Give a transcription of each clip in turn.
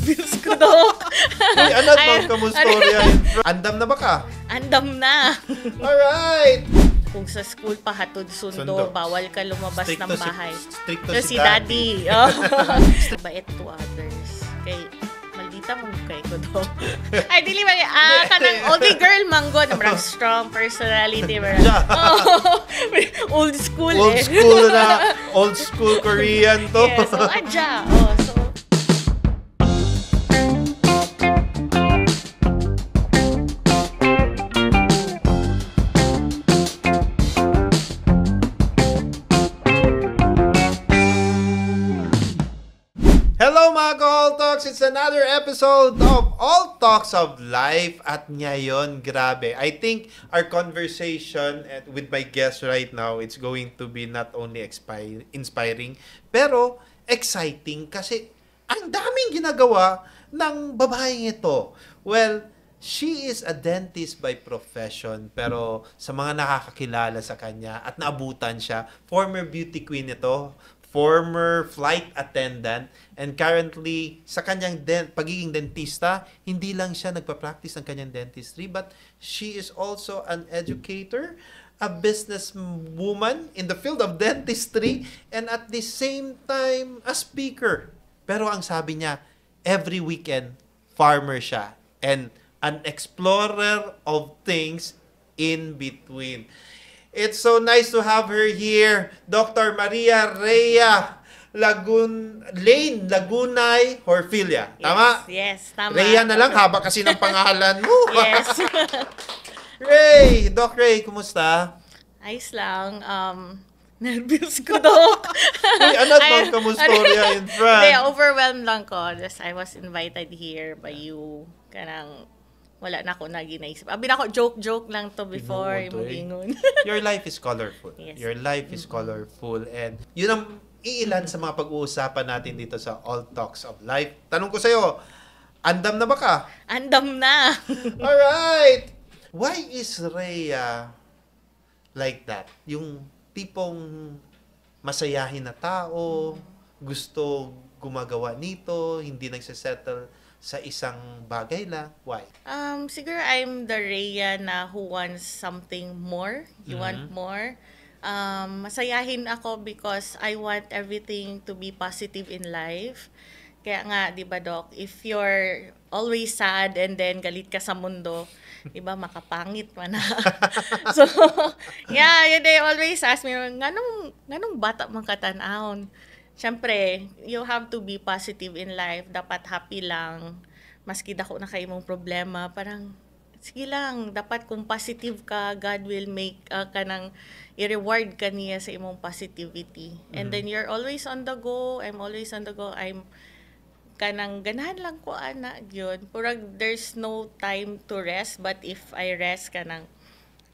nervous ko, Dok. Uy, anak, magkamustorya. Andam na ba ka? Andam na. Alright! Kung sa school pa hatod sundo, bawal ka lumabas Stricto ng bahay. Stricto So, si Daddy. Oh. Bait to others. Kay maldita mo kay ko, Dok. Ay, dili ba kanang oldie girl manggo na marang strong personality. Oh, old school Old school Korean to. Yes, so adja. Oh, so Hello mga ka-All Talks! It's another episode of All Talks of Life. At ngayon, grabe. I think our conversation with my guest right now, it's going to be not only inspiring, pero exciting kasi ang daming ginagawa ng babaeng ito. Well, she is a dentist by profession, pero sa mga nakakakilala sa kanya at naabutan siya, former beauty queen ito, former flight attendant, and currently, sa kanyang pagiging dentista, hindi lang siya nagpa-practice ng kanyang dentistry, but she is also an educator, a businesswoman in the field of dentistry, and at the same time, a speaker. Pero ang sabi niya, every weekend, farmer siya, and an explorer of things in between. It's so nice to have her here, Dr. Maria Rhea Lagunay Horfilia. Tama? Yes, tama. Rhea na lang, haba kasi ng pangalan mo. Yes. Doc Ray, kumusta? Ayos lang. Nervous ko, Dok. Uy, anak, magkamustorya in front. Hindi, overwhelmed lang ko. Just, I was invited here by you. Kanang wala na ako na ginaisip. Abi na ako, joke lang to before yung gingon. Your life is colorful. Yes. Your life is colorful. And yun ang iilan sa mga pag-uusapan natin dito sa All Talks of Life. Tanong ko sa'yo, andam na ba ka? Andam na. Alright! Why is Rhea like that? Yung tipong masayahin na tao, gusto gumagawa nito, hindi nagsasettle sa isang bagay lang. Why? Siguro I'm the Rhea na who wants something more. You want more. Masayahin ako because I want everything to be positive in life. Kaya nga, di ba, Doc, if you're always sad and then galit ka sa mundo, di ba, makapangit man na. So, yeah, they always ask me, nganong bata mang katanahon? Siyempre, you have to be positive in life. Dapat happy lang. Maski dako na kayo mong problema, parang, sige lang, dapat kung positive ka, God will make kanang i-reward ka niya sa imong positivity. And then you're always on the go. I'm always on the go. I'm kanang ganahan lang ko ana gyud. Purag there's no time to rest, but if I rest kanang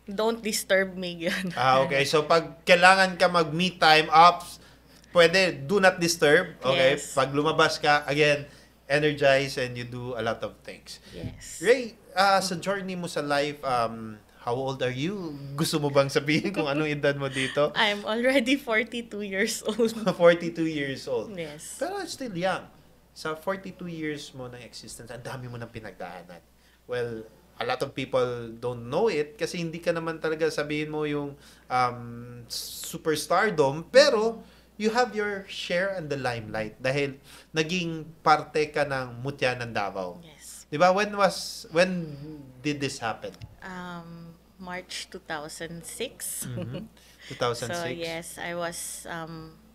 don't disturb me gyud. Okay. So pag kailangan ka mag-me time ups, pwede do not disturb. Okay? Yes. Pag lumabas ka, again, energize and you do a lot of things. Yes. Ray, sa journey mo sa life, how old are you? Gusto mo bang sabihin kung anong edad mo dito? I'm already 42 years old. 42 years old. Yes. Pero still young. Sa 42 years mo ng existence, ang dami mo ng pinagdaanan. Well, a lot of people don't know it kasi hindi ka naman talaga sabihin mo yung superstardom, pero you have your share in the limelight dahil naging parte ka ng Mutya ng Davao. Yes. Diba? When did this happen? March 2006. 2006? So, yes, I was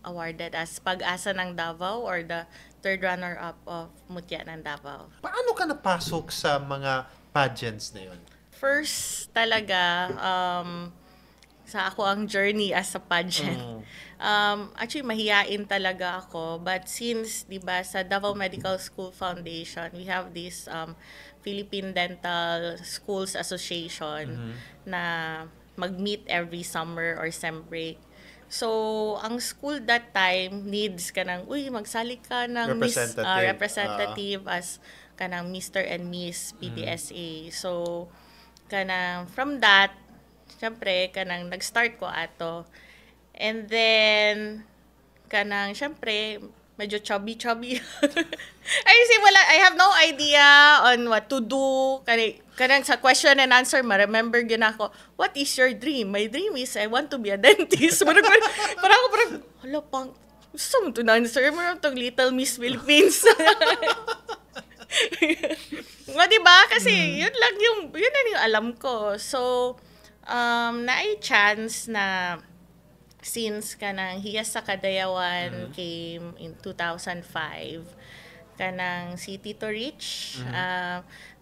awarded as Pag-asa ng Davao or the third runner-up of Mutya ng Davao. Paano ka napasok sa mga pageants na yun? First talaga, sa ako ang journey as a pageant. Actually, mahiyain talaga ako. But since, di ba, sa Davao Medical School Foundation, we have this Philippine Dental Schools Association na mag-meet every summer or sem break. So, ang school that time needs ka ng, magsali ka ng representative as ka ng Mr. and Miss PDSA. So, from that, syempre, nag-start ko ato. And then, syempre, medyo chubby. I say, I have no idea on what to do. Kanang sa question and answer, ma-remember gina ako, what is your dream? My dream is, I want to be a dentist. Parang, hala, gusto mo to na-answer? Parang itong Little Miss Philippines. Diba? Kasi, yun na yung alam ko. So, na chance na since kanang Hiyas sa Kadayawan came in 2005, kanang si Tito Rich,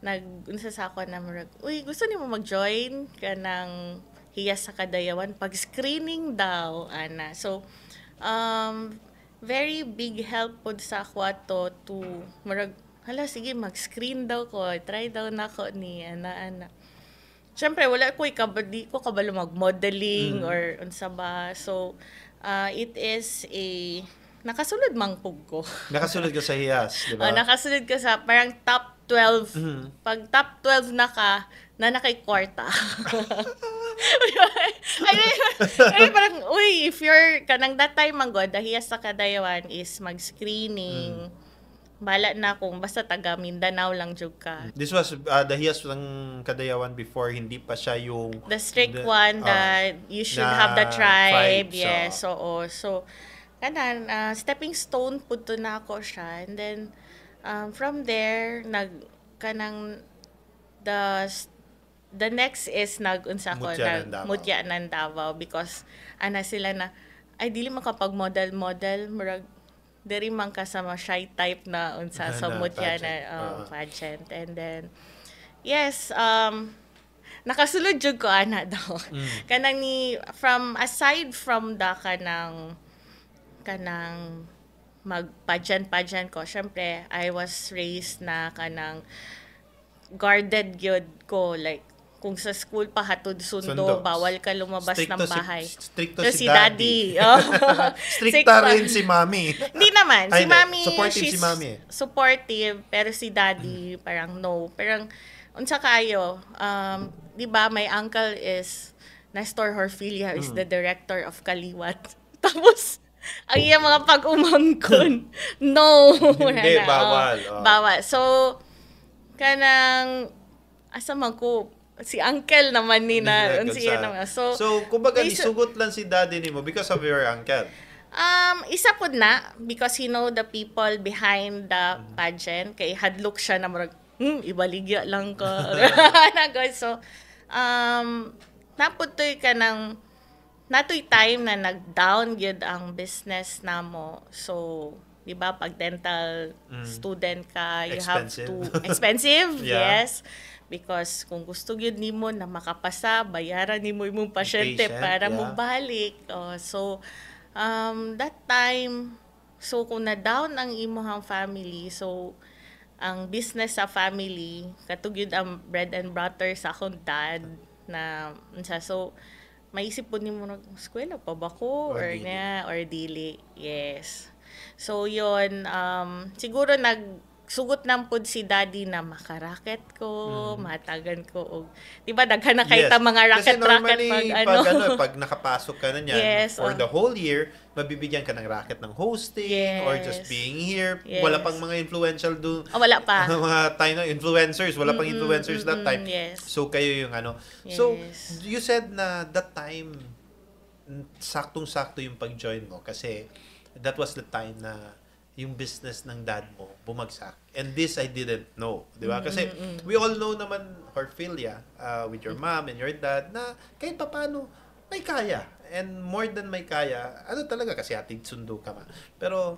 nag-unsa sa ako na murag, uy, gusto niyo mo mag-join kanang Hiyas sa Kadayawan pag-screening daw, ana. So, very big help pod sa ako to murag, hala, sige, mag-screen daw ko, try daw na ko ni ana. Siyempre, wala ko di ko kabalo mag-modeling or unsa ba. So, it is nakasulod mang pug ko. Nakasulod ka sa Hiyas, di ba? Nakasulod ka sa parang top 12. Pag top 12 na nakay kwarta. ay, parang, uy, if you're, kanang that time ang God, Hiyas sa Kadayawan is mag-screening. Bala na kung basta taga Mindanao lang jud ka. This was the Hiyas ng Kadayawan before, hindi pa siya yung the strict one that you should have the tribe. Yes, oo. So, kanan, stepping stone pud to na ako siya. And then, from there, kanang, the next is nag-unsa ko, Mutya ng Davao. Because, sila na, ay, dili makapag-model, murag, diri man ka sa shy type na unsa sa Mutya na pageant. And then, yes, nakasulod jud ko ana daw. Kanang aside from the kanang mag-pageant ko, syempre, I was raised na kanang guarded gyud ko, like, kung sa school pa hatod sundo, bawal ka lumabas ng bahay. Stricto si Daddy. Stricta rin si Mami. Hindi naman. Si Mami, supportive si Mami. Supportive, pero si Daddy, parang no. Parang, unsa kayo, di ba, my uncle is, Nestor Horfilia is the director of Kaliwat. Tapos, ang iyang mga pag-umangkon, no. Hindi, bawal. Bawal. So, kanang, asa man ko, si uncle naman ni na siya naman. So kumbaga isugot lang si Daddy nimo because of your uncle. Isa pud na because he know the people behind the pageant, kay hadlok siya na murag ibaligya lang ka. So napudtoy ka ng natoy time na nag-down gyud ang business namo. So di ba pag dental student ka, you have to expensive. Yeah. Yes. Because kung gusto gyud nimo na makapasa, bayaran nimo imong pasyente para mo balik. So that time, so kung na-down ang imong family, so ang business sa family, katugid ang bread and butter sa akong dad na so maisip po nimo na eskwela pa ba ko or dili. Yes. So yon siguro sugot nang pod si Daddy na makaraket ko, matagan ko og di ba daghan na kay ta mga racket pag nakapasok ka na niyan for the whole year, mabibigyan ka ng racket ng hosting or just being here. Wala pang mga influential wala pa. Mga tayo influencers, wala pang influencers that time. So kayo yung So you said na that time saktong-sakto yung pag-join mo kasi that was the time na yung business ng dad mo bumagsak. And this I didn't know. Di ba? Kasi we all know naman Horfilia with your mom and your dad na kahit paano may kaya. And more than may kaya, talaga kasi atid sundo ka ma. Pero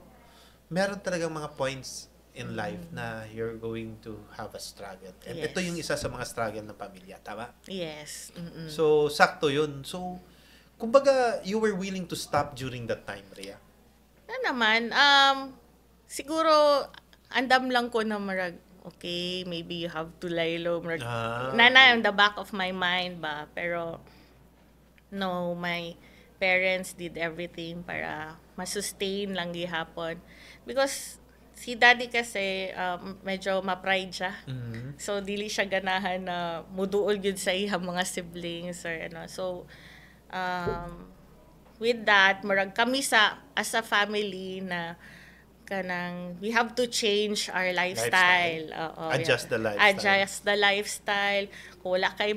meron talagang mga points in life na you're going to have a struggle. And ito yung isa sa mga struggle ng pamilya. Tama? Yes. So, sakto yun. So, kumbaga, you were willing to stop during that time, Rhea? Naman, siguro, andam lang ko na marag, okay, maybe you have to lie low. Marag, nana, on the back of my mind ba? Pero, no, my parents did everything para masustain lang gihapon. Because, si Daddy kasi, medyo ma-pride siya. So, dili siya ganahan na muduol yun sa ihang mga siblings or So, with that, marag kami as a family na we have to change our lifestyle. Oo, Adjust the lifestyle. Adjust the lifestyle. Kung wala kay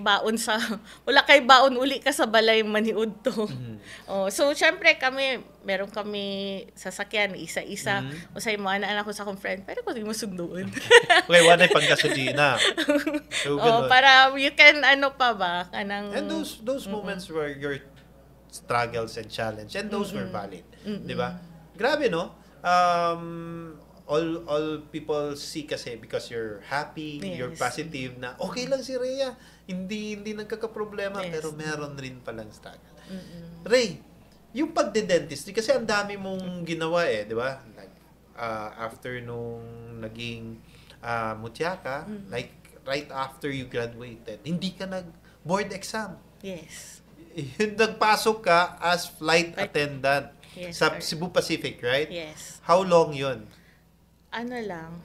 baon uli ka sa balay maniud to. Oh, so syempre meron kami sasakyan isa-isa. Usay mo ana ko sa akong friend, pero ko di mo sunduon. Okay, wala panggasolina. So, para you can pa ba kanang. And those moments were your struggles and challenge, and those were valid. 'Di ba? Grabe, no? All people see kasi because you're happy, you're positive na okay lang si Rhea. Hindi nagkakaproblema, pero meron rin palang struggle. Ray, yung pagde-dentistry kasi ang dami mong ginawa 'di ba? Like after nung naging mutya ka, like right after you graduated, hindi ka nag-board exam. Yes. Nagpasok ka as flight attendant. Yes, sa Cebu Pacific, right? Yes. How long yun? Ano lang.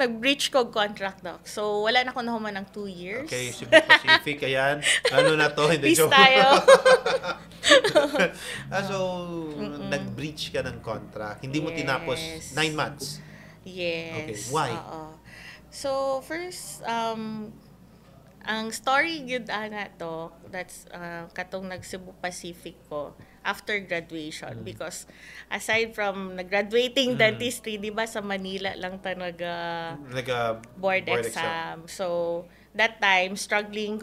Nag-breach ko contract, Doc. So, wala na ako nahuman ng 2 years. Okay, Cebu Pacific, ayan. Ano na to? Hindi, Peace joke. tayo. So, nag-breach ka ng contract. Hindi mo tinapos 9 months. Yes. Okay, why? So, first, ang story gyud ana to, that's katong nag-Cebu Pacific ko after graduation, because aside from nag-graduating dentistry, di ba sa Manila lang ta board exam. So that time struggling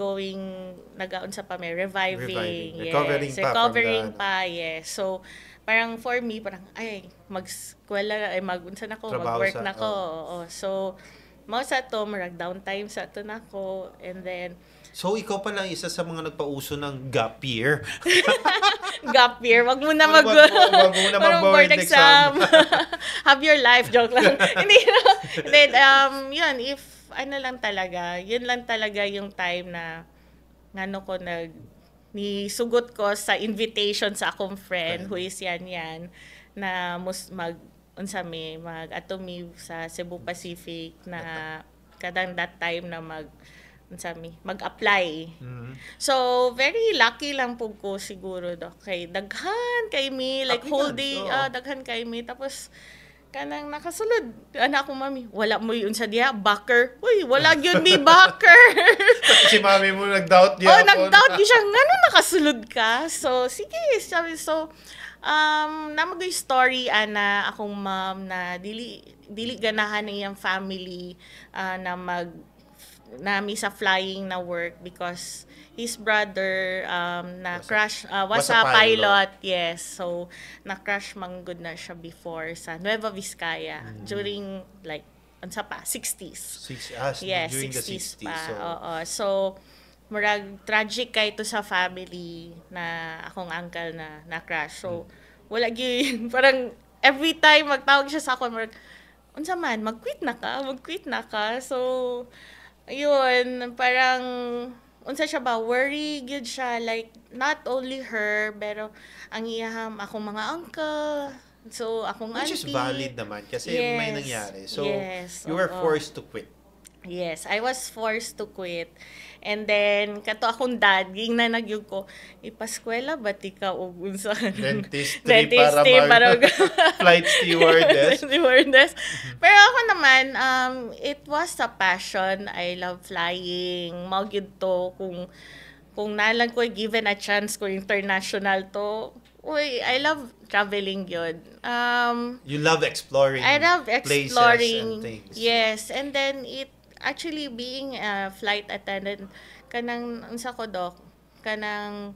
nagaon sa reviving. Yes, recovering pa, yes. So parang for me mag-eskwela mag-unsa nako, mag-work nako. So mao sa to marag downtime sa to nako, and then so ikaw pa lang isa sa mga nagpauso ng gap year. Gap year, wag mo na mag-board exam. Have your life, joke lang. Hindi na. Then yun, if yun lang talaga yung time na ko nisugot ko sa invitation sa akong friend who is yan na mag-atomy sa Cebu Pacific na kadang that time na mag-apply. So, very lucky lang po ko siguro, Doc. Kay daghan kay me, like whole day, daghan kay me. Tapos, kanang nakasulod. Anak ko, mami, wala mo yun sa diya, backer. Uy, wala yun mi backer. Si mami mo nag-doubt niya. Nag-doubt yun siya. Ngano nakasulod ka? So, sige. Sabi, namagoy story ana akong mom na dili ganahan niyang family nami sa flying na work because his brother was a pilot. Yes, so na crash man good na siya before sa Nueva Vizcaya during like 60s. Yes, during 60s the 60s pa. so. So murag tragic kay to sa family na akong uncle na crash. So wala gyud parang every time magtawag siya sa ako murag unsa man mag-quit na ka. So ayun, parang unsa siya ba, worry gyud siya, like not only her pero ang iyahang akong mga uncle, so akong auntie. Which is valid naman kasi may nangyari. So you were forced to quit. Yes, I was forced to quit. And then kato akong dad ging na nagyug ko ipaskwela ba ti ka og unsa dentistry para flight stewardess. Pero ako naman it was a passion. I love flying. Mao gyud to kung nalang ko given a chance ko international to. Uy, I love traveling yun. You love exploring. I love exploring places and things. Yes, and then actually being a flight attendant kanang unsa ko, Doc, kanang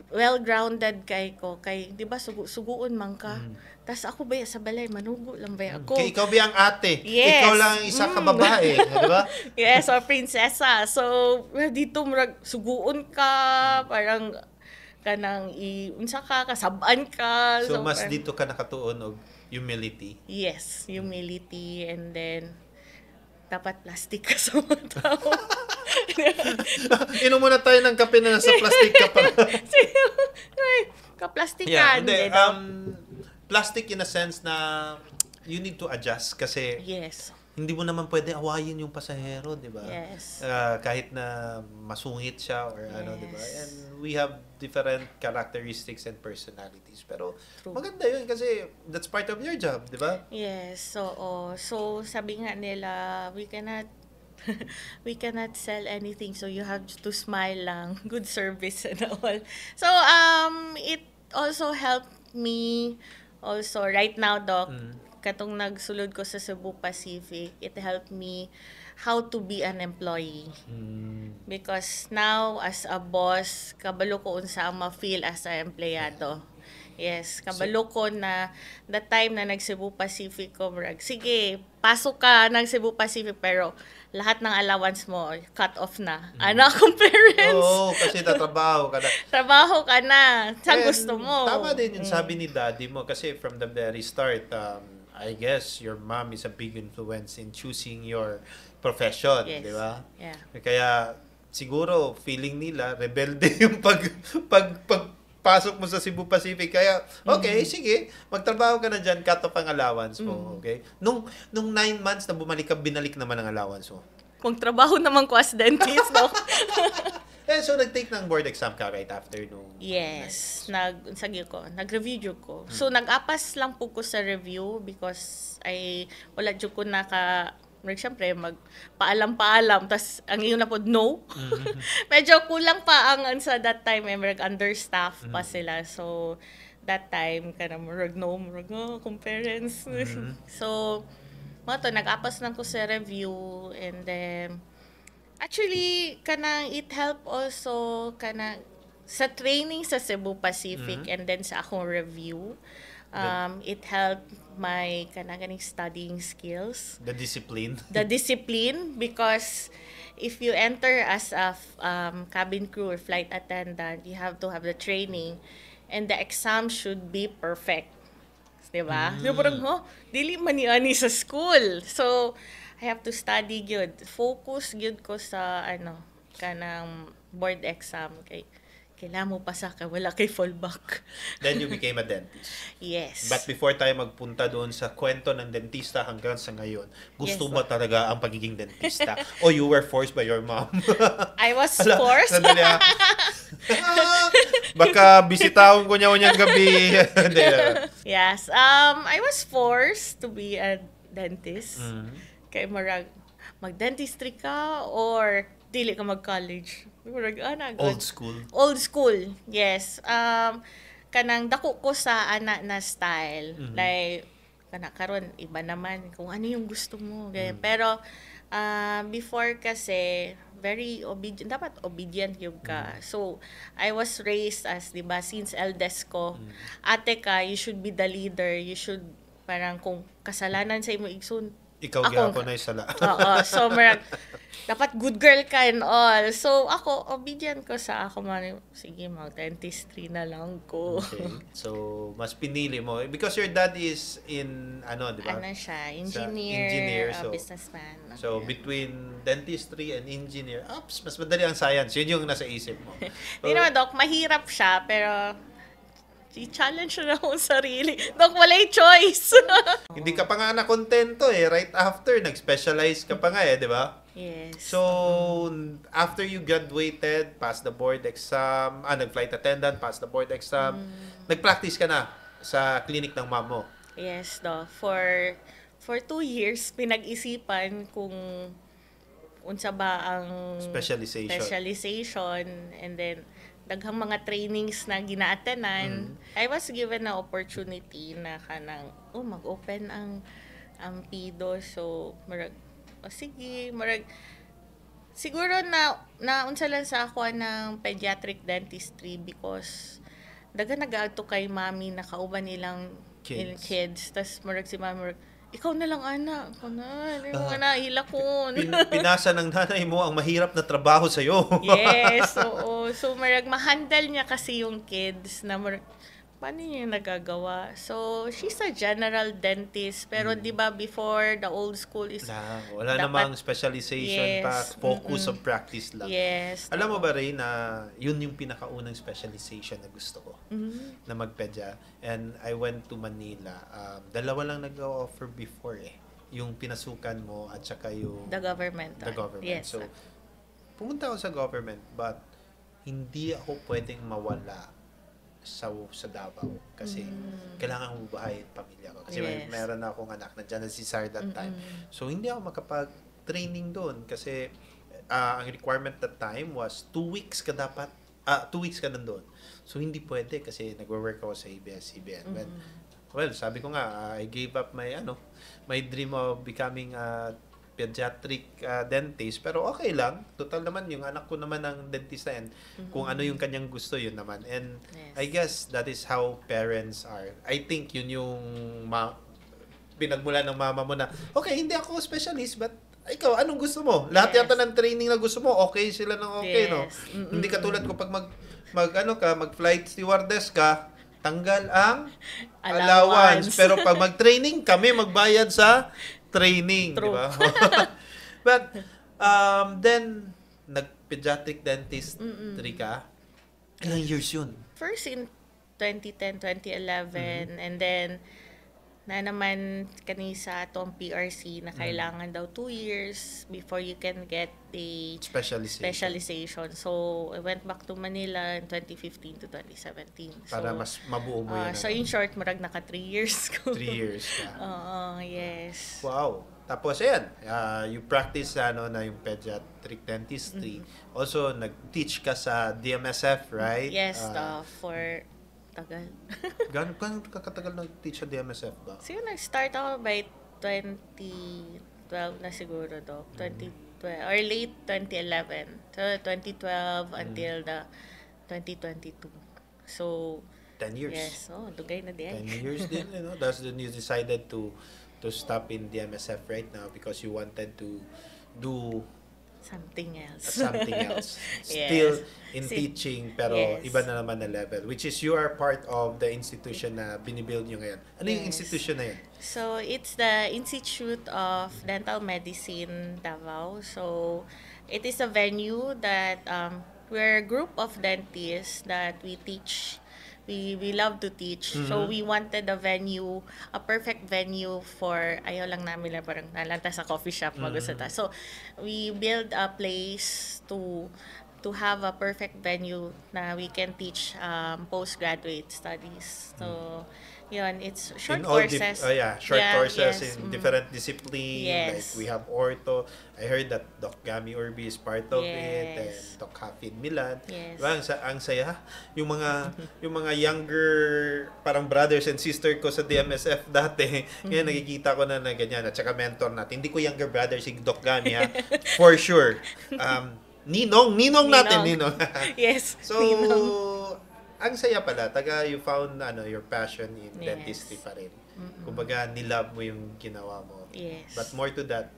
well-grounded kay 'di ba suguon man ka. Tas ako ba sa balay manugo lang ba ako? Kay ikaw ba ang ate? Yes. Ikaw lang ang isa ka babae, di ba? Yes, or prinsesa. So dito murag suguon ka, parang kanang unsa ka kasab-an ka. So mas dito ka nakatuon og humility. Yes, humility, and then dapat plastic ka sa mga tao. Inom muna tayo ng kape na nasa plastic ka pa. Ka-plastic ka. Plastic in a sense na you need to adjust kasi yes, hindi mo naman pwede awayin yung pasahero, di ba? Yes. Kahit na masungit siya or ano, di ba? Yes. And we have different characteristics and personalities. Pero True. maganda yun kasi that's part of your job, di ba? Yes, so sabi nga nila, we cannot sell anything, so you have to smile lang, good service and all. So it also helped me also right now, Doc. Katong nagsulod ko sa Cebu Pacific, it helped me how to be an employee. Because now, as a boss, kabalo ko unsa ang ma-feel as a empleyado. Yes, kabalo ko na the time na nag-Cebu Pacific ko, sige, pasok ka ng Cebu Pacific, pero lahat ng allowance mo, cut off na. Ano akong parents? Oo, kasi tatrabaho ka na. Trabaho ka na. Saan And gusto mo? Tama din yung sabi ni daddy mo kasi from the very start, I guess your mom is a big influence in choosing your profession, Yes. di ba? Yeah. Kaya siguro feeling nila rebelde yung pagpasok mo sa Cebu Pacific. Kaya okay, sige, magtrabaho ka na diyan, cut off ang allowance mo, okay? Nung 9 months na bumalik ka, binalik naman ang allowance mo. Kung trabaho naman ko as dentist, no? So nag-take ng board exam ka right after nung... Yes, nag-review ko. So nag-apas lang po ko sa review because wala jud ko siyempre magpaalam-paalam tas ang iyo na po no. Medyo kulang pa ang sa that time understaff pa sila. So that time kana murag kung parents. So nag-apas lang ko sa review and then actually, it help also sa training sa Cebu Pacific and then sa akong review. It helped my ganing studying skills. The discipline. The discipline, because if you enter as a cabin crew or flight attendant, you have to have the training and the exam should be perfect. Diba? So, parang, dili man ani sa school. So, I have to study good. Focus good ko sa kanang board exam kay kailangan mo pasa ka wala kay fallback. Then you became a dentist. Yes. But before tayo magpunta doon sa kwento ng dentista hanggang sa ngayon, gusto mo talaga ang pagiging dentista? O you were forced by your mom? I was forced. Sandali baka bisitahon ko niya unyang gabi. Yes. I was forced to be a dentist. Kay mag-dentistry ka or dili ka mag-college. Old school. Old school, yes. Kanang dako ko sa ana na style. Like, karon iba naman kung ano yung gusto mo. Pero, before kasi, very obedient. Dapat obedient yung ka. So, I was raised as, diba, since eldest ko, ate ka, you should be the leader. You should, parang kung kasalanan sa imo igsoon, ikaw gyapon na sala. Oo. So, dapat good girl ka and all. So, ako, obedient ko sa ako man. Sige, mag-dentistry na lang ko. Okay. So, mas pinili mo. Because your dad is in, di ba? Ano siya? Engineer, so, businessman. So, between dentistry and engineer, mas madali ang science. Yun yung nasa isip mo. Hindi naman, Doc. Mahirap siya, pero i-challenge na akong sarili. Dok, walay choice. Hindi ka pa nga nakontento right after, nag-specialize ka pa nga di ba? Yes. So, after you graduated, passed the board exam, nag-flight attendant, passed the board exam, nag-practice ka na sa clinic ng mom mo? Yes, Dok. For 2 years, pinag-isipan kung unsa ba ang specialization and then daghang mga trainings na gina-attenan. I was given na opportunity na kanang mag-open ang PIDO. So siguro na unsa lang sa ako ng pediatric dentistry because daghan nag-aadto kay mami na kauban nilang kids. Tas si mami ikaw na lang, anak. Ikaw na. Hila ko. Pinasa ng nanay mo ang mahirap na trabaho sa'yo. Yes. Oo. So, ma-handle niya kasi yung kids na paano niya nagagawa? So, she's a general dentist. Pero, di ba, before, the old school is... wala namang specialization pa. Focus on practice lang. Yes. Alam mo ba, Ray, na yun yung pinakaunang specialization na gusto ko na magpedya. And I went to Manila. Dalawa lang nag-offer before yung pinasukan mo at saka yung The government. the government. Yes. So, pumunta ako sa government but hindi ako pwedeng mawala sa Davao kasi kailangan kong buhay ang pamilya ko. Kasi Yes. meron na akong anak, nandiyan na si Sar that time. So, hindi ako makapag-training doon kasi ang requirement that time was 2 weeks ka dapat, 2 weeks ka nandun. So, hindi pwede kasi nagwo-work ako sa ABS-CBN. Well, sabi ko nga, I gave up my dream of becoming a pediatric dentist, pero okay lang. Total naman, yung anak ko naman ang dentist na yan. Kung ano yung kanyang gusto, yun naman. And Yes. I guess that is how parents are. I think yun yung pinagmula ng mama mo na, okay, hindi ako specialist, but ikaw, anong gusto mo? Lahat Yes. yata ng training na gusto mo, okay sila ng okay, no? Yes. Hindi katulad ko pag mag-flight stewardess ka, tanggal ang allowance. Pero pag mag-training, kami magbayad sa training, di True. ba? But, then, nag-pediatric dentist ka. Ilang years yun? First in 2010, 2011, and then na naman kanisa atong PRC na kailangan daw 2 years before you can get the specialization. So, I went back to Manila in 2015 to 2017. Para so, mas mabuo mo yan. so, in short, marag naka 3 years ko. 3 years ka. Oo, yes. Wow. Tapos, ayan, you practice na yung pediatric dentistry. Also, nag-teach ka sa DMSF, right? Yes, for tagal. Gano'n kakatagal nag-teach sa DMSF ba? So, nag-start ako by 2012 na siguro, Doc. 2012, or late 2011. So, 2012 until the 2022. So, 10 years. yes. Oh, dugay na di ay. 10 years din, That's when you decided to stop in DMSF right now because you wanted to do Something else. Still Yes. in teaching, pero Yes. iba na naman na level. Which is you are part of the institution na binibuild nyo ngayon. Ano yung Yes. institution na yun? So, it's the Institute of Dental Medicine Davao. So, it is a venue that we're a group of dentists that we teach. We love to teach. So, we wanted a venue, a perfect venue for, ayaw lang namin lang parang nalanta sa coffee shop, magusata. So, we build a place to have a perfect venue na we can teach postgraduate studies. So, yun, it's short in all courses. short courses yes, in different disciplines. Yes. Like we have ortho. I heard that Doc Gami Urbi is part of it, and Yes. Doc Hafid Milan. Yes. Diba? Ang saya. Yung mga younger parang brothers and sister ko sa DMSF dati, ngayon nakikita ko na ganyan. At saka mentor natin. Hindi ko younger brother si Doc Gami, ha? For sure. Ninong natin. Yes. So, Ninong. ang saya pala, you found your passion in Yes. dentistry pa rin. Kumbaga, nilove mo yung ginawa mo. Yes. But more to that,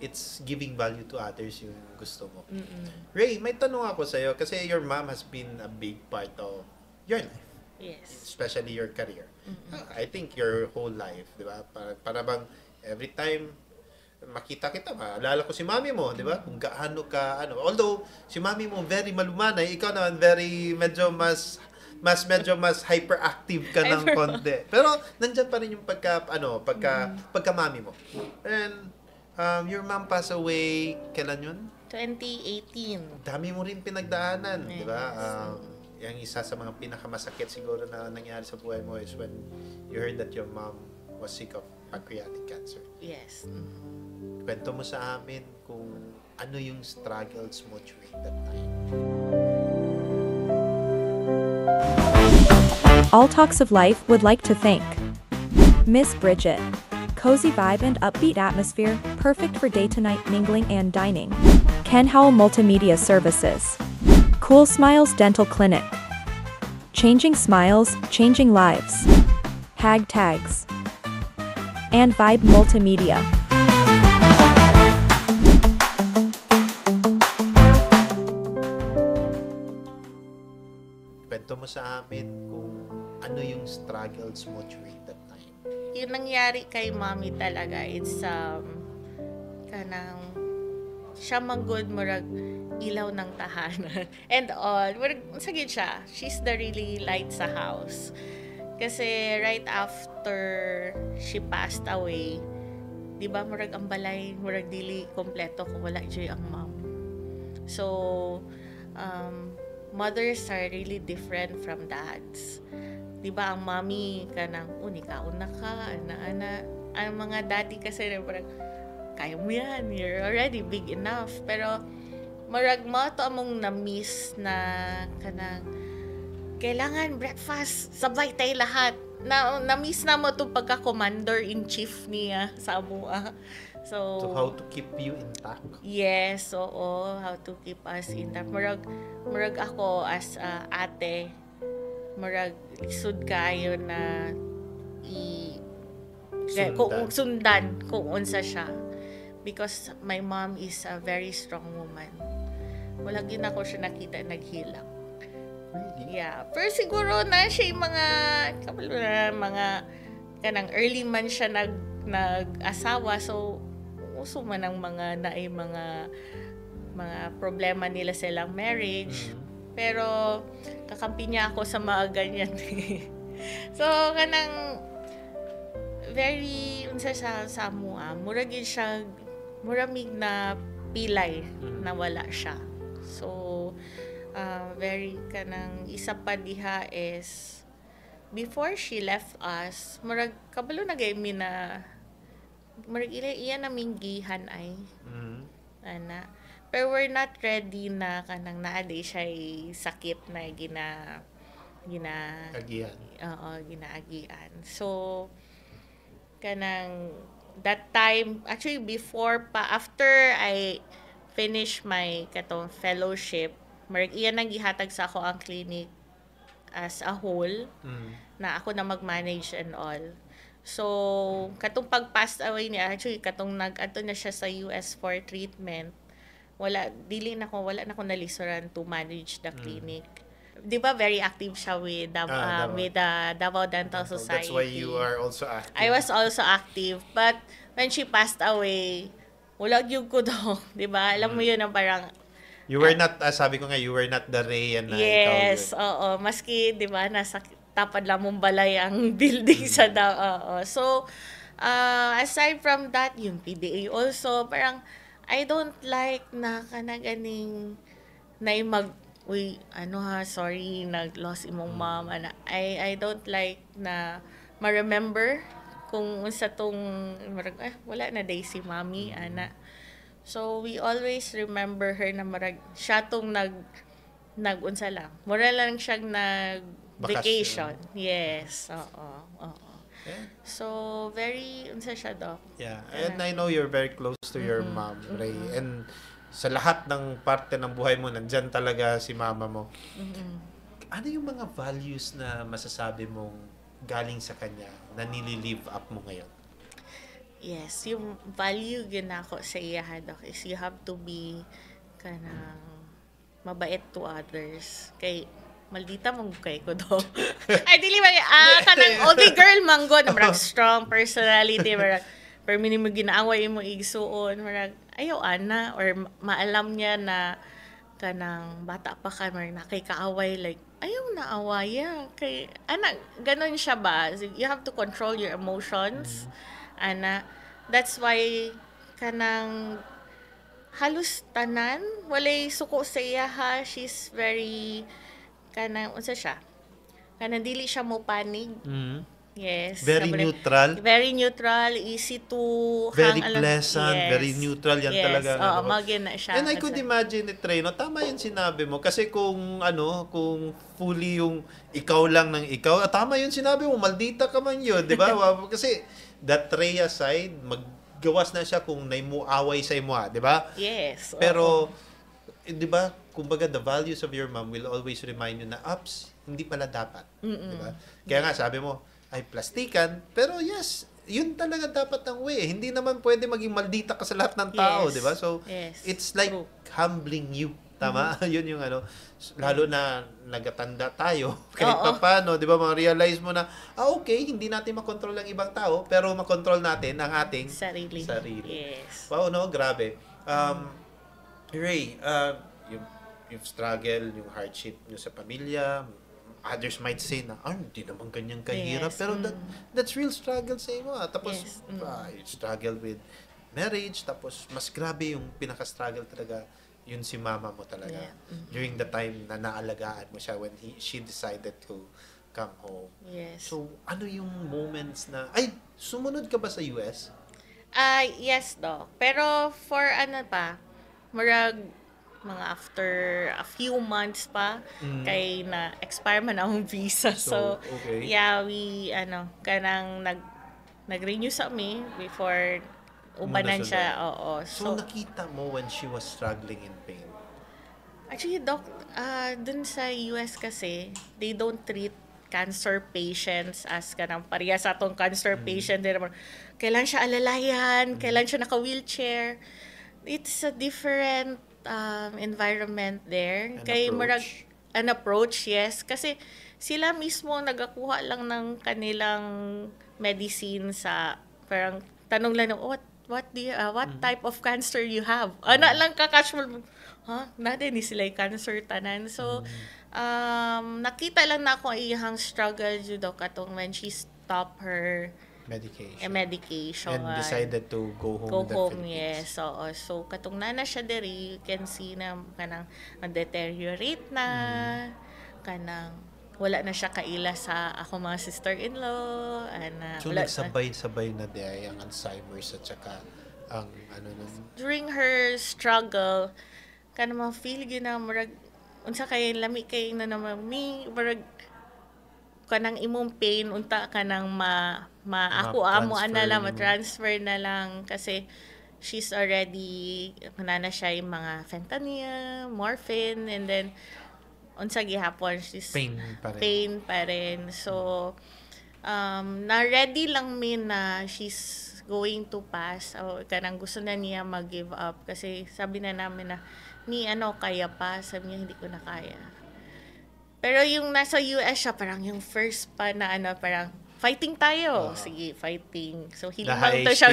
it's giving value to others yung gusto mo. Ray, may tanong ako sa'yo kasi your mom has been a big part of your life, Yes. especially your career. I think your whole life, di ba? Para bang every time makita kita, maalala ko si mami mo, di ba? Kung gaano ka, although si mami mo very malumanay, ikaw naman medyo mas hyperactive ka ng konti. Pero nandiyan pa rin yung pagka mami mo. And your mom passed away kailan yun? 2018. Dami mo rin pinagdaanan, di ba? Yes. Yung isa sa mga pinakamasakit siguro na nangyari sa buhay mo is when you heard that your mom was sick of pancreatic cancer. Yes. Kwento mo sa amin kung ano yung struggles mo during that time. All Talks of Life would like to thank Miss Bridget. Cozy vibe and upbeat atmosphere, perfect for day-to-night mingling and dining. Ken Howell Multimedia Services. Cool Smiles Dental Clinic. Changing smiles, changing lives. Hag Tags. And Vibe Multimedia. Kwento mo sa amin kung ano yung struggles mo during that time. Yung nangyari kay mommy talaga, it's kanang siya manggod murag ilaw ng tahanan and all. Murag sagid siya. She's the really light sa house. Kasi right after she passed away, di ba murag ang balay murag dili kompleto kung wala joy ang mom. So mothers are really different from dads. Di ba ang mommy kanang unikaon na ka ana ang mga daddy kasi parang kaya mo yan, you're already big enough. Pero marag mo to among na-miss na kanang kailangan breakfast sabay tayo lahat. Na-miss na mo to pagka-commander-in-chief niya sa amua. So how to keep you intact. Yes, oo, how to keep us intact. Murag ako as ate, murag lisod kayo na sundan kung unsa siya. Because my mom is a very strong woman. Wala gid ako siya nakita naghilak. Really? Yeah. Pero siguro na siya mga kanang early man siya nag-asawa. So, uso man ang mga problema nila sa ilang marriage. Pero, kakampi niya ako sa mga ganyan. So, kanang very, unsa siya sa mua, muragin siya, muramig na pilay na wala siya. So, very kanang isa pa diha is before she left us, murag kabalo na gay mi na murag iya naming gihan ay. Ana. Pero we're not ready na kanang naaday siya sakit na Agian. ginaagian. So kanang that time actually after I finish my katong fellowship, marag iyan nang gihatag sa ako ang clinic as a whole na ako na mag-manage and all. So katong pag-pass away niya, actually katong nag-adto na siya sa US for treatment, wala na ko nalisuran to manage the clinic. Di ba very active siya with the Davao Dental Society. That's why you are also active. I was also active, but when she passed away, wala gyud ko daw, di ba? Alam mo yun ang parang you were not, sabi ko nga, you were not the Rhea na yes, ikaw yun. oo. Maski, di ba, nasa tapad lang mong balay ang building sa Davao. So, aside from that, yung PDA also, parang, I don't like na kanaganing sorry, nag-loss imong mom. I don't like na ma-remember kung unsa tong wala na day si mommy, ana. So, we always remember her na siya tong nag-unsa lang. Mura lang siyang nag-vacation. Yes, oo. Yeah. So, very, unsa siya daw. Yeah, and I know you're very close to your mom, Ray. And sa lahat ng parte ng buhay mo, nandyan talaga si mama mo. Ano yung mga values na masasabi mong galing sa kanya na nili-live up mo ngayon? Yes, yung value yun ako sa iya, Doc, is you have to be kanang mabait to others. Kay maldita mong kay ko do. Ay dili ba kanang only girl manggo na marag strong personality, marag pero minimo ginaaway mo igsuon, marag ayaw ana or maalam niya na kanang bata pa ka marag nakay kaaway, like ayaw na awaya kay ana ganon siya ba, you have to control your emotions. Ana, that's why kanang halos tanan walay suko sa iya ha, she's very kanang unsa siya kanang dili siya mo panig. Yes. Very neutral. Very neutral, easy to very pleasant, yes. Very neutral yan talaga. Oo, magin na siya. And I could imagine it, Trey, no? Tama yung sinabi mo. Kasi kung fully yung ikaw lang ng ikaw, tama yung sinabi mo, maldita ka man yun, di ba? Kasi that Rhea side, maggawas na siya kung naimuaway sa imo, di ba? Yes. Pero, di ba, kumbaga, the values of your mom will always remind you na, ups, hindi pala dapat. Di ba? Kaya nga, sabi mo, ay plastikan, pero yes, yun talaga dapat ang way. Hindi naman pwede maging maldita ka sa lahat ng tao, yes. di ba? So, yes. It's like humbling you. Tama? Yun yung lalo na nagatanda tayo. Kahit pa paano, di ba, ma-realize mo na, okay, hindi natin makontrol ang ibang tao, pero makontrol natin ang ating sarili. Yes. Wow, no? Grabe. Ray, you've struggled, yung hardship nyo sa pamilya, others might say na, hindi naman ganyan kahirap. Yes. Pero that's real struggle sa iyo. Tapos, Yes. you struggle with marriage. Tapos, mas grabe yung pinaka-struggle talaga yun si mama mo talaga. Yeah. During the time na naalagaan mo siya when she decided to come home. Yes. So, ano yung moments na, sumunod ka ba sa US? Yes, Doc. Pero for ano pa, murag mga after a few months pa kay na expire man ang visa. So, okay. yeah, we kanang nag-renew sa me before ubanan Muna siya. sila. Oo. So, nakita mo when she was struggling in pain? Actually, Doc, dun sa US kasi, they don't treat cancer patients as kanang pareha sa atong cancer patient. Kailan siya alalayan, kailan siya naka-wheelchair. It's a different environment there. An approach, yes. Kasi sila mismo nagakuha lang ng kanilang medicine sa parang tanong lang ng what type of cancer you have. Ana lang ka-casual. Natin ni sila yung cancer tanan. So, nakita lang na ako iyang struggle judo katong when she stopped her medication. And decided to go home in the Philippines. Yes. So, katong nana siya diri, you can see na kanang deteriorate na, kanang wala na siya kaila sa ako mga sister-in-law. So, nagsabay-sabay na di ang Alzheimer's at saka ang during her struggle, kanang ma-feel yun na murag, unsa kay lami kay na naman, murag, kanang imong pain, unta kanang ako amo ana lang, ma-transfer na lang kasi she's already nana siya yung mga fentanyl, morphine, and then unsa gihapon she's pain pa rin. So na-ready lang na she's going to pass o kanang gusto na niya mag-give up kasi sabi na namin na kaya pa, sabi niya hindi ko na kaya. Pero yung nasa US siya, parang yung first pa na parang fighting tayo. Sige, fighting. So, hinimang to siya.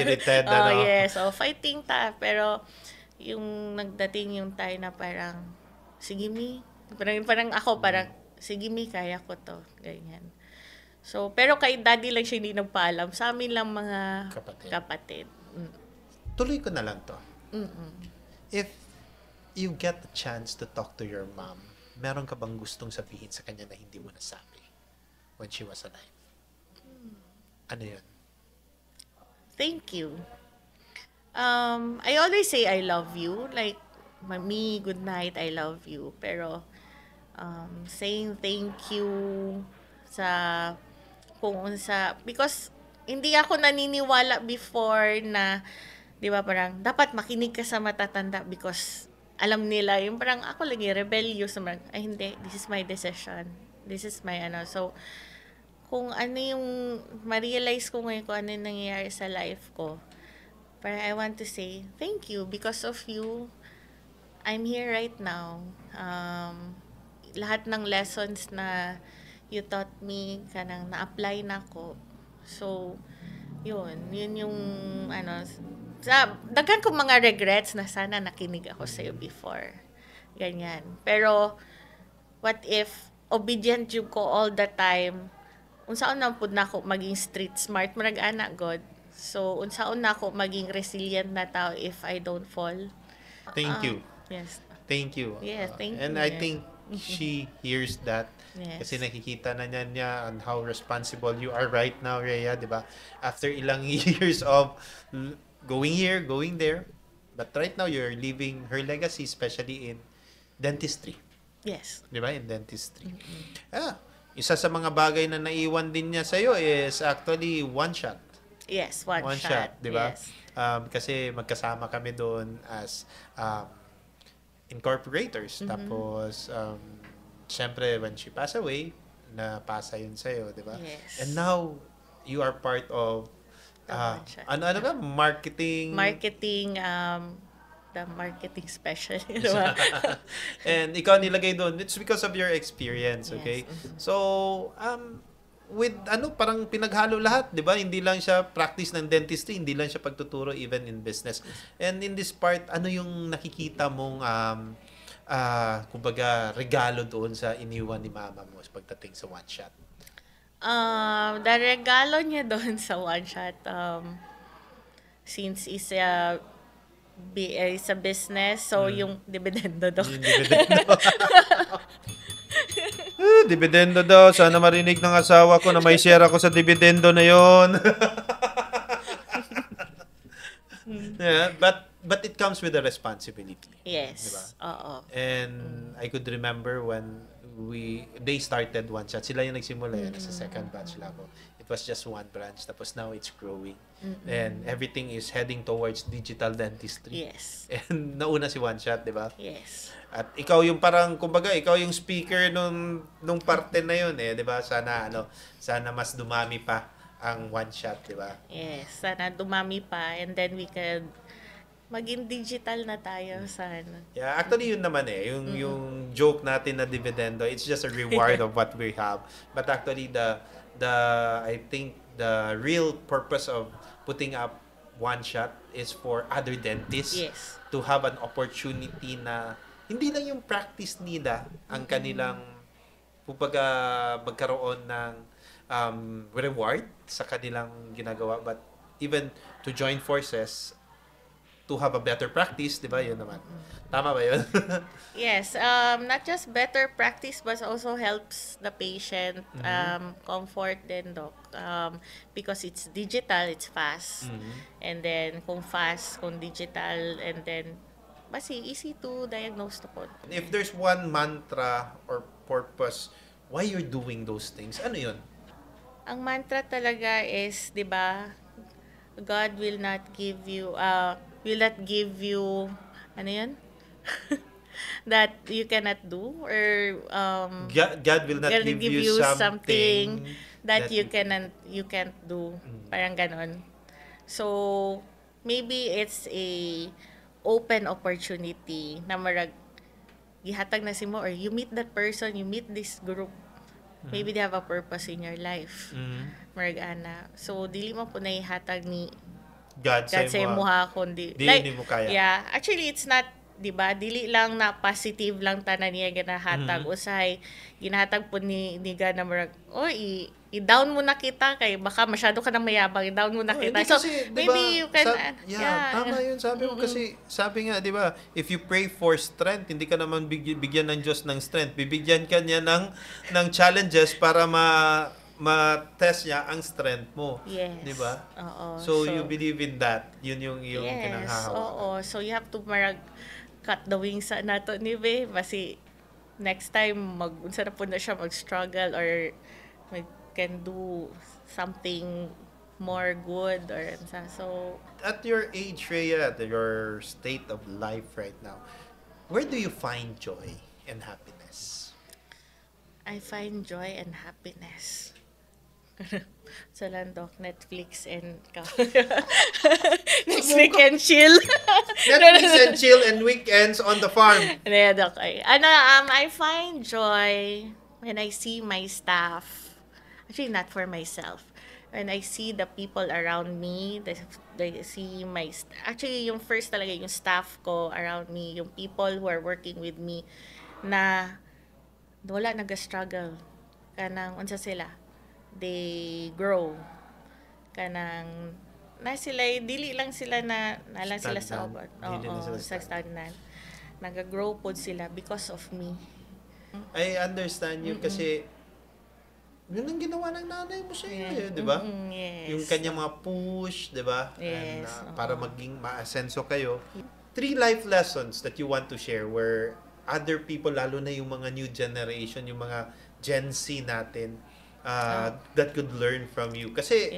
Yes. So, fighting ta. Pero, yung nagdating yung tayo na parang, sige mi. Parang ako, sige mi, kaya ko to. Ganyan. So, pero kay daddy lang siya hindi nagpaalam. Sa amin lang mga kapatid. Tuloy ko na lang to. If you get the chance to talk to your mom, meron ka bang gustong sabihin sa kanya na hindi mo nasabi when she was alive? Ano yun? Thank you. I always say I love you. Like, Mami, good night, I love you. Pero, saying thank you because hindi ako naniniwala before na, di ba, parang dapat makinig ka sa matatanda because alam nila, yung parang ako lagi rebellious naman. Ay hindi, this is my decision. This is my So, kung ano yung ma-realize ko ngayon kung ano yung nangyayari sa life ko, parang I want to say, thank you. Because of you, I'm here right now. Lahat ng lessons na you taught me, kanang na-apply na ko. So, yun yung daghan ko mga regrets na sana nakinig ako sa'yo before. Ganyan. Pero, what if obedient yung ko all the time? Unsaon na pud na ako maging street smart, marag-ana God. So, unsaon na ako maging resilient na tao if I don't fall? Thank you. Yes. Thank you. Yes, thank and you. I think she hears that. Yes. Kasi nakikita na niya on how responsible you are right now, Rhea, di ba? After ilang years of going here, going there. But right now, you're leaving her legacy, especially in dentistry. Yes. Di ba? In dentistry. Isa sa mga bagay na naiwan din niya sa'yo is actually one shot. Yes, one shot. Di ba? Yes. Kasi magkasama kami doon as incorporators. Tapos, syempre, when she passed away, napasa yun sa'yo, di ba? Yes. And now, you are part of ano ba? Marketing, the marketing specialist. And ikaw nilagay doon. It's because of your experience, okay? Yes. So, with parang pinaghalo lahat, 'di ba? Hindi lang siya practice ng dentistry, hindi lang siya pagtuturo even in business. And in this part, ano yung nakikita mong kumbaga, regalo doon sa iniwan ni mama mo pagdating sa one shot? The regalo niya doon sa one shot, since is a business, so yung dividendo doon. Yung dividendo. Dividendo daw. Sana marinig ng asawa ko na may share ako sa dividendo na yon. Yeah, but it comes with a responsibility. Yes. Diba? Oo. And I could remember when they started one shot. Sila yung nagsimula yan. Sa second batch lang ako. It was just one branch. Tapos now it's growing. And everything is heading towards digital dentistry. Yes. And nauna si One Shot, di ba? Yes. At ikaw yung parang, kumbaga, ikaw yung speaker nung parte na yun di ba? Sana mas dumami pa ang One Shot, di ba? Yes. Sana dumami pa and then we can maging digital na tayo sana. Yeah, actually yun naman yung joke natin na dividendo, it's just a reward of what we have. But actually I think the real purpose of putting up One Shot is for other dentists to have an opportunity na hindi lang yung practice nila ang kanilang magkaroon ng reward sa kanilang ginagawa, but even to join forces to have a better practice, di ba? Yun naman. Tama ba yun? Yes. Not just better practice but also helps the patient comfort din, Doc. Because it's digital, it's fast. And then, kung fast, kung digital, and then, basi easy to diagnose to po. If there's one mantra or purpose, why you're doing those things, ano yun? Ang mantra talaga is, di ba, God will not give you, ano yun? That you cannot do, or God will not give you something that you can't do. Parang ganon. So, maybe it's a open opportunity na marag gihatag na si mo, or you meet that person, you meet this group. Maybe they have a purpose in your life. Marag ana. So, dili mo po na ihatag ni God sa imuha, kundi dili mo kaya. Yeah, actually it's not, di ba? Dili lang na positive lang tanan niya ginahatag. Usay ginahatag po ni God na marag, i-down mo na kita kay baka masyado ka nang mayabang, i-down mo na kita. So kasi, maybe you can tama yun, sabi mo kasi, sabi nga, di ba, if you pray for strength, hindi ka naman bigyan ng Diyos ng strength, bibigyan ka niya ng challenges para ma-test niya ang strength mo. Yes. Di ba? Oo. So you believe in that. Yun yung yes, kinanghahawakan. Oo. So you have to cut the wings nato ni Be. Kasi next time, unsa na po na siya mag-struggle or can do something more good or ansa. So, at your age, Rhea, at your state of life right now, where do you find joy and happiness? I find joy and happiness. So lang, Doc, Netflix and Netflix and chill. Netflix and chill and weekends on the farm. Yeah, Doc. I find joy when I see my staff. Actually, not for myself. When I see the people around me, they see actually, yung first talaga, yung staff ko around me, yung people who are working with me, na wala nag-struggle. Kanang, unsa sila? They grow. Kanang, dili lang sila nalang sila sa obot. Oo, sa stagnan. Nag-grow po sila because of me. I understand you kasi yun ang ginawa ng nanay mo sa iyo, di ba? Yes. Yung kanyang mga push, di ba? Yes. And, para maging ma-asenso kayo. 3 life lessons that you want to share where other people, lalo na yung mga new generation, yung mga Gen Z natin, that could learn from you. Kasi,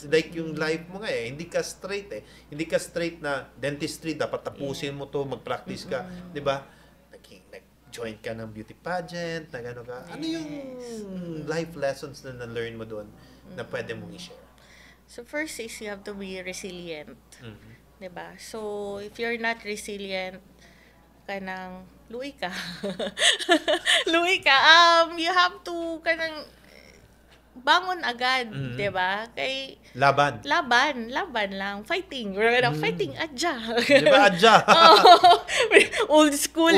like yung life mo nga hindi ka straight Hindi ka straight na dentistry, dapat tapusin mo to, mag-practice ka, di ba? Nag-join ka ng beauty pageant, na gano'n ka. Ano yung life lessons na na-learn mo doon na pwede mong i-share? So, first is you have to be resilient. Di ba? So, if you're not resilient, kanang luwi ka. You have to kanang bangon agad, 'di ba? Kay laban lang, fighting. Fighting adja. 'Di ba adja? old school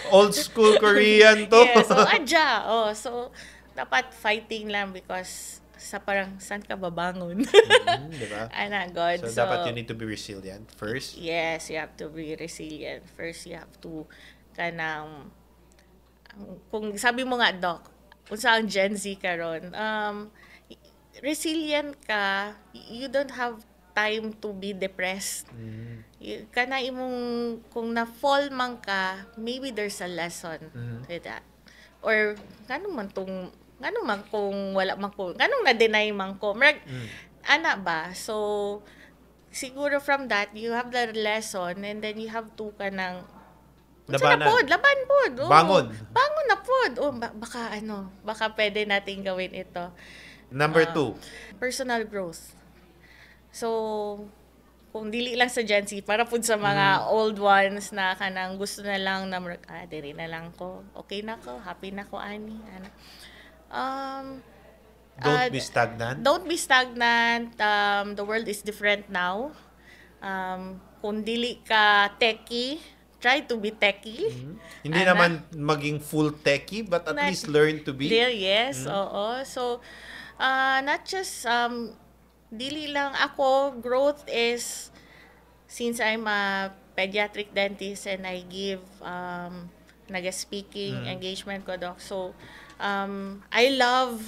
Old school Korean to. Yeah, so adya. So dapat fighting lang because sa parang saan ka babangon. Diba? Ana God. So, dapat you need to be resilient first. Yes, you have to be resilient. First, you have to kanang kung sabi mo nga Doc, kung saan Gen Z karon, resilient ka, you don't have time to be depressed. Kana imong kung na-fall man ka, maybe there's a lesson with that. Or ngano man kung wala man ko, nganong na-deny man ko. Ana ba? So siguro from that, you have the lesson and then you have to kanang laban pod. Bangon na pod. Baka pwede nating gawin ito. Number 2. Personal growth. So, kung dili lang sa Gen Z, para po sa mga old ones na kanang gusto na lang na, diri na lang ko. Okay na ko, happy na ko, ani. Don't be stagnant. Don't be stagnant. The world is different now. Kung dili ka techie, try to be techie. Hindi naman maging full techie, but at least learn to be. Yes, oo. So, not just, dili lang ako, growth is, since I'm a pediatric dentist and I give naga-speaking engagement ko, Doc. So, I love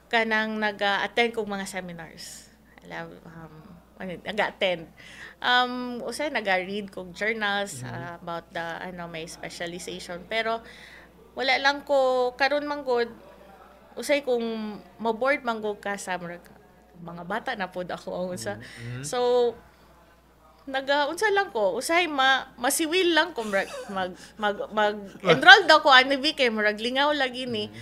kanang naga-attend kong mga seminars. I love, naga-attend. Usay naga-read kong journals about my specialization. Pero, wala lang ko, karon manggod, usay kung ma-board manggod ka sa mga bata na pod ako ang usa. So, unsa lang ko, usay masiwil lang ko mag enroll daw ko ani kay murag lingaw lagi ni.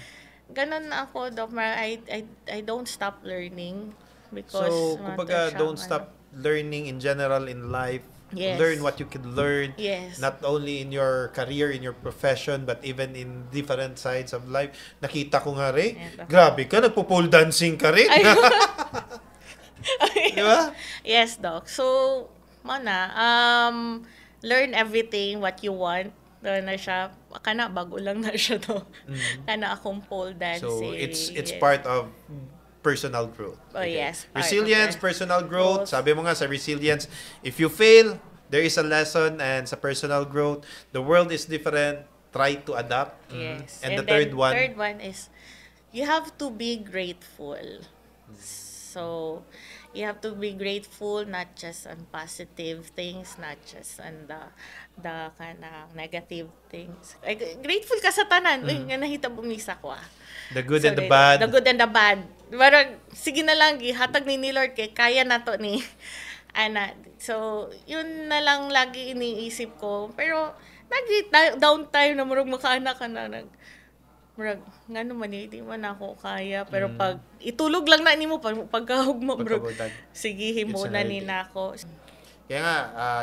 Ganon ako daw, I don't stop learning because kumbaga don't stop learning in general in life. Yes. Learn what you can learn. Yes. Not only in your career, in your profession, but even in different sides of life. Nakita ko nga rin, grabe ka, nagpo-pole dancing ka rin. Di ba? Yes, Doc. So, learn everything what you want. Na siya, bago lang na siya to. Kana akong pole dancing. So, it's part of personal growth. Yes. Resilience, personal growth. Sabi mo nga sa resilience, if you fail, there is a lesson, and sa personal growth, the world is different. Try to adapt. Yes. And the third one is, you have to be grateful. So, you have to be grateful not just on positive things, not just on the kind of negative things. Grateful ka sa tanan. Uy, nga nahitabo mi sa kwa. The good and the bad. The good and the bad. Parang, sige na lang, hatag ni Lord kay kaya na to ni Ana. So, yun na lang lagi iniisip ko. Pero, downtime na murag makaanak ka na. Murag, nga naman hindi man ako kaya. Pero pag itulog lang na ni mo, pagkahugma, murag, sige, himo na ni na ako. Kaya nga,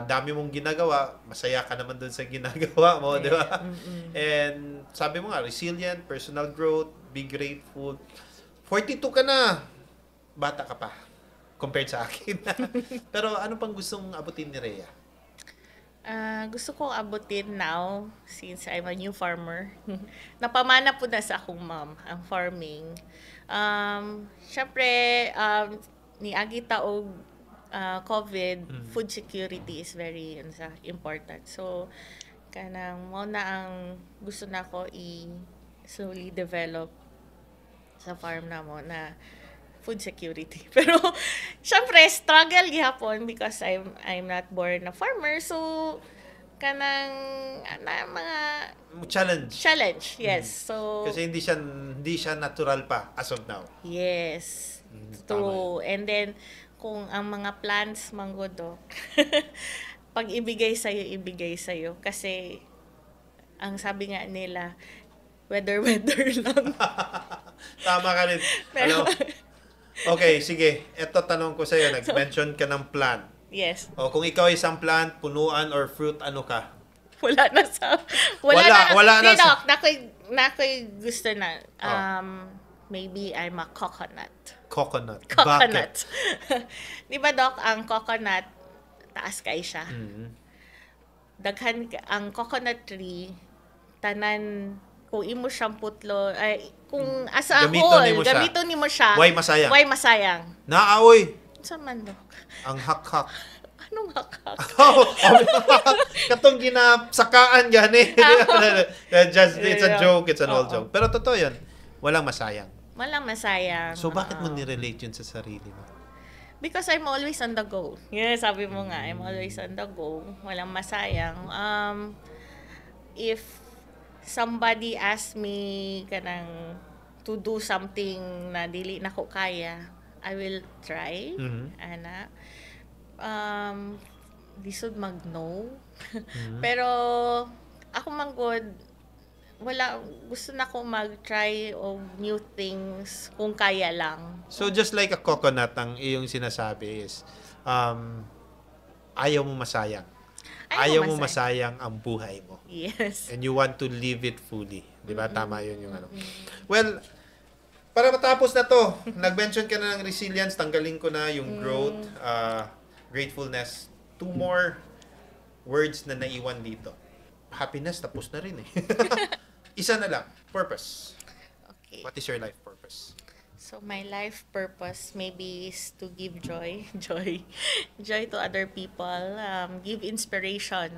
dami mong ginagawa, masaya ka naman dun sa ginagawa mo, di ba? And sabi mo nga, resilient, personal growth, be grateful. 42 ka na, bata ka pa, compared sa akin. Pero ano pang gustong abutin ni Rhea? Gusto ko abutin now, since I'm a new farmer. Napamana po na sa akong mom, ang farming. Syempre, ni Agita og COVID, food security is very important. So, kanang mo na ang gusto na ko slowly develop sa farm na mo na food security. Pero, syempre, struggle gihapon because I'm not born a farmer. So, kanang mga challenge, yes. So, kasi hindi siya natural pa as of now. Yes. True. And then, kung ang mga plants manggodo, pag ibigay sa'yo. Kasi, ang sabi nga nila, weather lang. Tama ka rin. Pero, okay, sige. Ito tanong ko sa'yo. Nag-mention ka ng plant. Yes. O, kung ikaw isang plant, punuan or fruit, ano ka? Wala na. Nakoy gusto na. Maybe I'm a coconut. Coconut. Di ba, Doc, ang coconut, taas kay siya. daghan ang coconut tree tanan kung imo siyang putlo ay kung asa gamiton nimo siya Why masayang? Why masayang? Naaoy. Sa man Ang hak-hak. anong hakak? Katong ginasakaan gani. It's a joke, it's an old joke. Pero totoo 'yun. Walang masayang. Walang masayang. So bakit mo ni-relate 'yun sa sarili mo? Because I'm always on the go. Yeah, sabi mo nga, I'm always on the go. Walang masayang. If somebody asks me kanang to do something na dili na ko kaya, I will try. Ana. Lisod mag-no. Pero ako manggod, wala, gusto na ko mag-try of new things kung kaya lang. So just like a coconut, ang iyong sinasabi is, ayaw mo masayang. Ayaw mo masayang ang buhay mo. Yes. And you want to live it fully. Di ba? Tama yun yung ano. Well, para matapos na to, nag-mention ka na ng resilience, tanggalin ko na yung growth, gratefulness. 2 more words na naiwan dito. Happiness, tapos na rin eh. Isa na lang, purpose. Okay. What is your life purpose? So my life purpose maybe is to give joy to other people, give inspiration.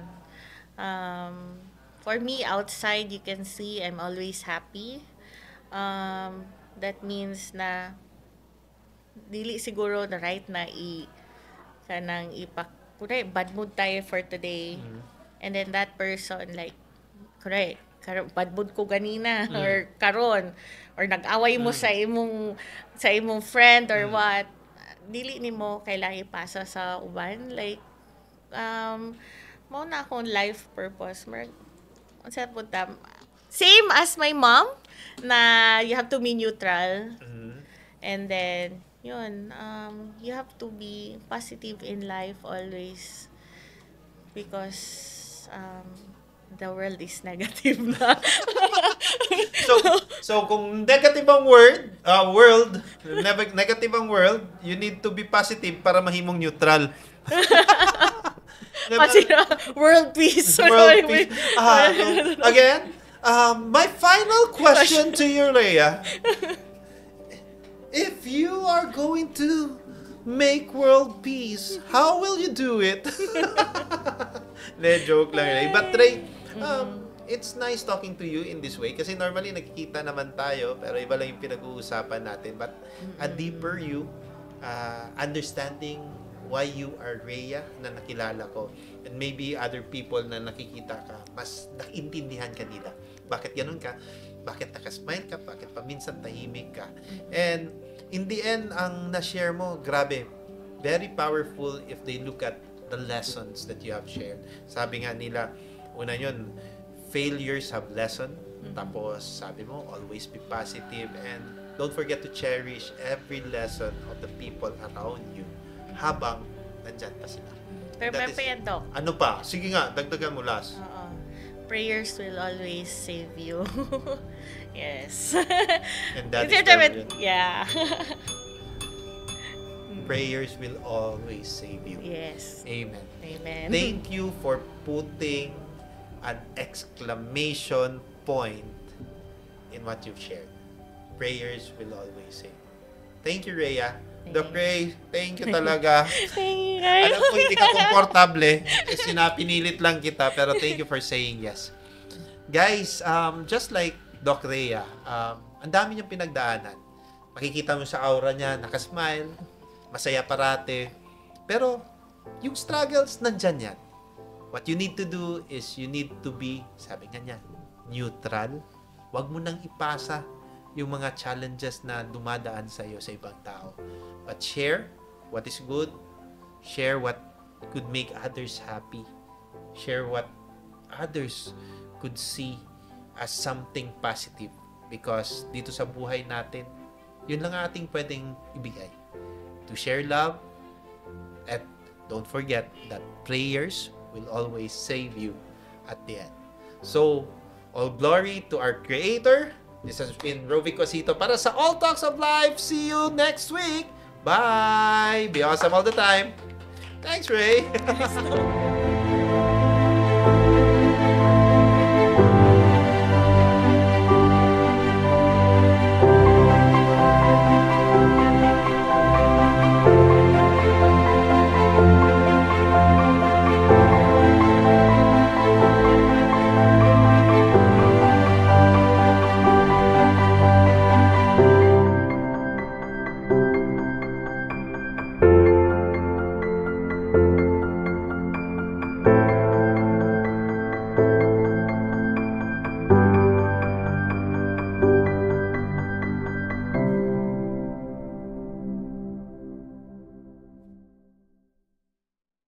For me, outside you can see I'm always happy. That means na dili siguro the right na kanang correct, bad mood tayo for today. And then that person like, correct, bad mood ko ganina or karon or nag-away mo sa imong friend or what, dili nimo kailangan ipasa sa uban, like mao na akong life purpose. Unsa po same as my mom na you have to be neutral. And then yun, you have to be positive in life always because the world is negative na. So kung negative ang negative ang world, you need to be positive para mahimong neutral. World peace. World peace. Again, my final question to you, Rhea. If you are going to make world peace, how will you do it? Joke lang yun. But Ray, it's nice talking to you in this way kasi normally nagkikita naman tayo pero iba lang yung pinag-uusapan natin. But a deeper you, understanding why you are Rhea na nakilala ko, and maybe other people na nakikita ka, mas naintindihan ka nila. Bakit ganun ka? Bakit nakasmile ka? Bakit paminsan tahimik ka? And in the end, ang na-share mo, grabe, very powerful if they look at the lessons that you have shared. Sabi nga nila, una yun, failures have lesson. Tapos, sabi mo, always be positive and don't forget to cherish every lesson of the people around you habang nandyan pa sila. Pero may pa yan, Doc. Ano pa? Sige nga, dagdagan mo last. Prayers will always save you. Yes. And that is yeah. Prayers will always save you. Yes. Amen. Amen. Thank you for putting an exclamation point in what you've shared. Prayers will always save you. Thank you, Rhea. Doc Ray, thank you talaga. Thank you, guys. Alam ko hindi ka komportable kasi pinilit lang kita, pero thank you for saying yes. Guys, just like Doc Rhea, ang dami niyang pinagdaanan. Makikita mo sa aura niya, nakasmile, masaya parate. Pero, yung struggles, nandyan yan. What you need to do is you need to be, sabi nga niya, neutral. Huwag mo nang ipasa yung mga challenges na dumadaan sa iyo sa ibang tao. But share what is good. Share what could make others happy. Share what others could see as something positive. Because dito sa buhay natin, yun lang ating pwedeng ibigay. To share love. And don't forget that prayers will always save you at the end. So, all glory to our Creator. This has been Rovic Cosito para sa All Talks of Life. See you next week. Bye! Be awesome all the time. Thanks, Ray.